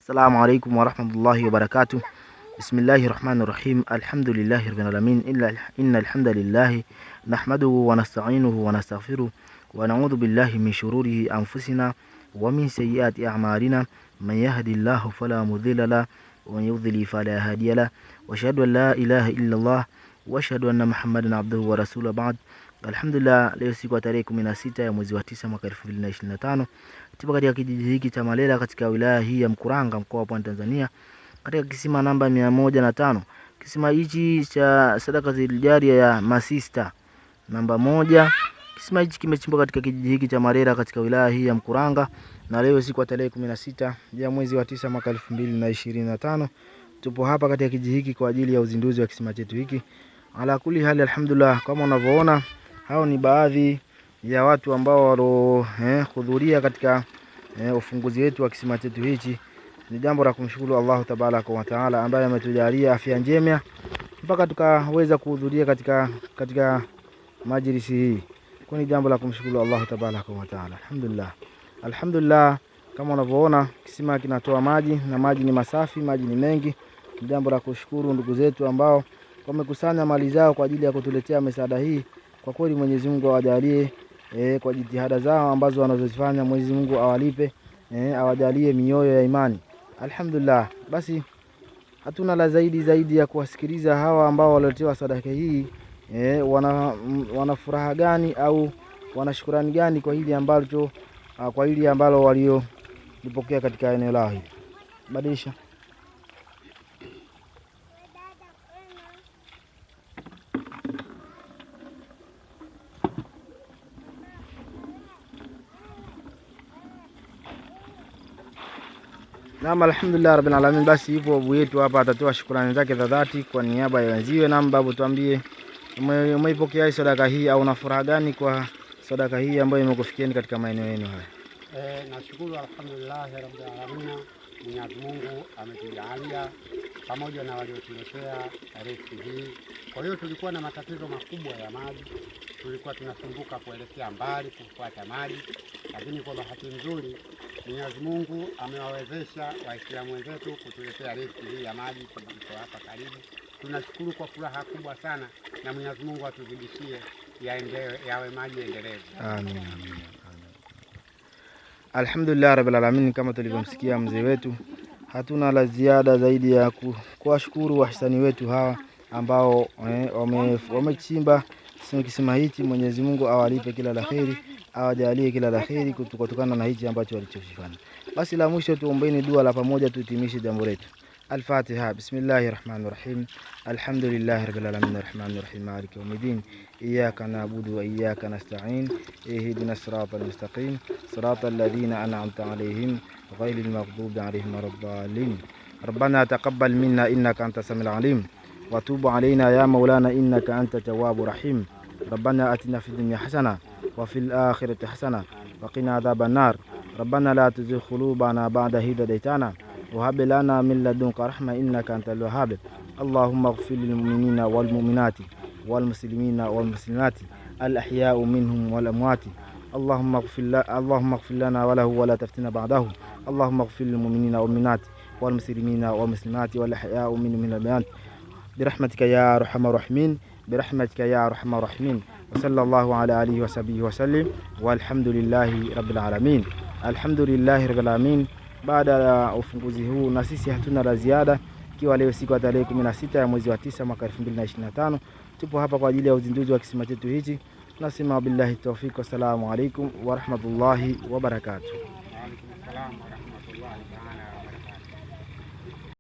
السلام عليكم ورحمة الله وبركاته. بسم الله الرحمن الرحيم. الحمد لله رب العالمين. إن الحمد لله نحمده ونستعينه ونستغفره ونعوذ بالله من شرور أنفسنا ومن سيئات أعمالنا. من يهد الله فلا مضل له ومن يضلل فلا هادي له، وأشهد أن لا إله إلا الله وأشهد أن محمدا عبده ورسوله. بعد, alhamdulillah, leo siku ya tarehe 16 ya mwezi wa 9 mwaka 2025 tupo katika kijiji hiki cha Malela katika wilaya hii ya Mkuranga, mkoa wa Pwani, Tanzania, katika kisima namba 105. Kisima hichi cha sadaka zilijaria ya masista namba 1. Kisima hichi kimechimbwa katika kijiji hiki cha Malela katika wilaya hii ya Mkuranga, na leo siku ya tarehe 16 ya mwezi wa 9 mwaka 2025 tupo hapa katika kijiji hiki kwa ajili ya uzinduzi wa kisima chetu hiki. Ala kuli hali, alhamdulillah, kama unavyoona hao ni baadhi ya watu ambao walihudhuria katika ufunguzi wetu wa kisima chetu hichi. Ni jambo la kumshukuru Allah tabaraka wa taala ambaye ametujalia afya njema mpaka tukaweza kuhudhuria katika majlisi hii. Kwa ni jambo la kumshukuru Allah tabaraka wa taala. Alhamdulillah, kama unavyoona kisima kinatoa maji na maji ni masafi, maji ni mengi. Ni jambo la kushukuru ndugu zetu ambao wamekusanya mali zao kwa ajili ya kutuletea misaada hii. Kwa kweli Mwenyezi Mungu awajalie kwa jitihada zao ambazo wanazozifanya. Mwenyezi Mungu awalipe, awajalie mioyo ya imani. Alhamdulillah, basi hatuna la zaidi ya kuwasikiliza hawa ambao waletewa sadaka hii. Wana furaha gani au wana shukrani gani kwa hili ambalo waliolipokea katika eneo lao hili. Badilisha. Naam, alhamdulillah rabbil alamin. Basi hivyo babu yetu hapa atatoa shukrani zake za dhati kwa niaba ya wenziwe. Na babu, tuambie umeipokea sadaka hii au una furaha gani kwa sadaka hii ambayo imekufikieni katika maeneo yenu haya? Nashukuru alhamdulillah rabbil alamin. Mwenyezi Mungu ametujalia pamoja na waliotuletea riziki hii. Kwa hiyo tulikuwa na matatizo makubwa ya maji, tulikuwa tunasumbuka kuelekea mbali kufuata maji, lakini kwa bahati nzuri Mwenyezi Mungu amewawezesha Waislamu wenzetu kutuletea riziki hii ya maji kwa hapa karibu. Tunashukuru kwa furaha kubwa sana, na Mwenyezi Mungu atuzidishie yawe maji endelevu. Amin. Alhamdulillah rabbil alamin. Kama tulivyomsikia mzee wetu, hatuna la ziada zaidi ya kuwashukuru wahisani wetu hawa ambao wamechimba kisima hichi. Mwenyezi Mungu awalipe kila laheri, awajalie kila laheri kutokana na hichi ambacho walichokifanya. Basi la mwisho tuombeeni dua la pamoja tuhitimishe jambo letu. Al-Fatiha. Bismillahirrahmanirrahim. Alhamdulillahi rabbil alamin arrahmanirrahim maliki yawmiddin. Iyyaka na'budu wa iyyaka nasta'in. Ihdinas siratal mustaqim. Siratal ladzina an'amta 'alaihim ghayril maghdubi 'alaihim waladdallin. Rabbana taqabbal minna innaka antas samiul 'alim wa tub 'alaina ya maulana innaka antat tawwabur rahim. Rabbana atina fid dunya hasana wa fil akhirati hasana wa qina adhaban nar. Rabbana la tuzigh qulubana ba'da idh hadaytana وهب لنا من لدنك رحمة إنك أنت الوهاب. اللهم اغفر للمؤمنين والمؤمنات والمسلمين والمسلمات الأحياء منهم والأموات. اللهم اغفر لنا وله ولا تفتنا بعده. اللهم اغفر للمؤمنين والمؤمنات والمسلمين والمسلمات والأحياء منهم والأموات برحمتك يا أرحم الراحمين، برحمتك يا أرحم الراحمين. وصلى الله على آله وصحبه وسلم والحمد لله رب العالمين. الحمد لله رب العالمين. Baada ya ufunguzi huu, na sisi hatuna la ziada, ikiwa leo siku ya tarehe 16 ya mwezi wa 9 mwaka 2025 tupo hapa kwa ajili ya uzinduzi wa kisima chetu hichi. Tunasema billahi tawfik. Assalamu alaikum wa rahmatullahi wa barakatuh.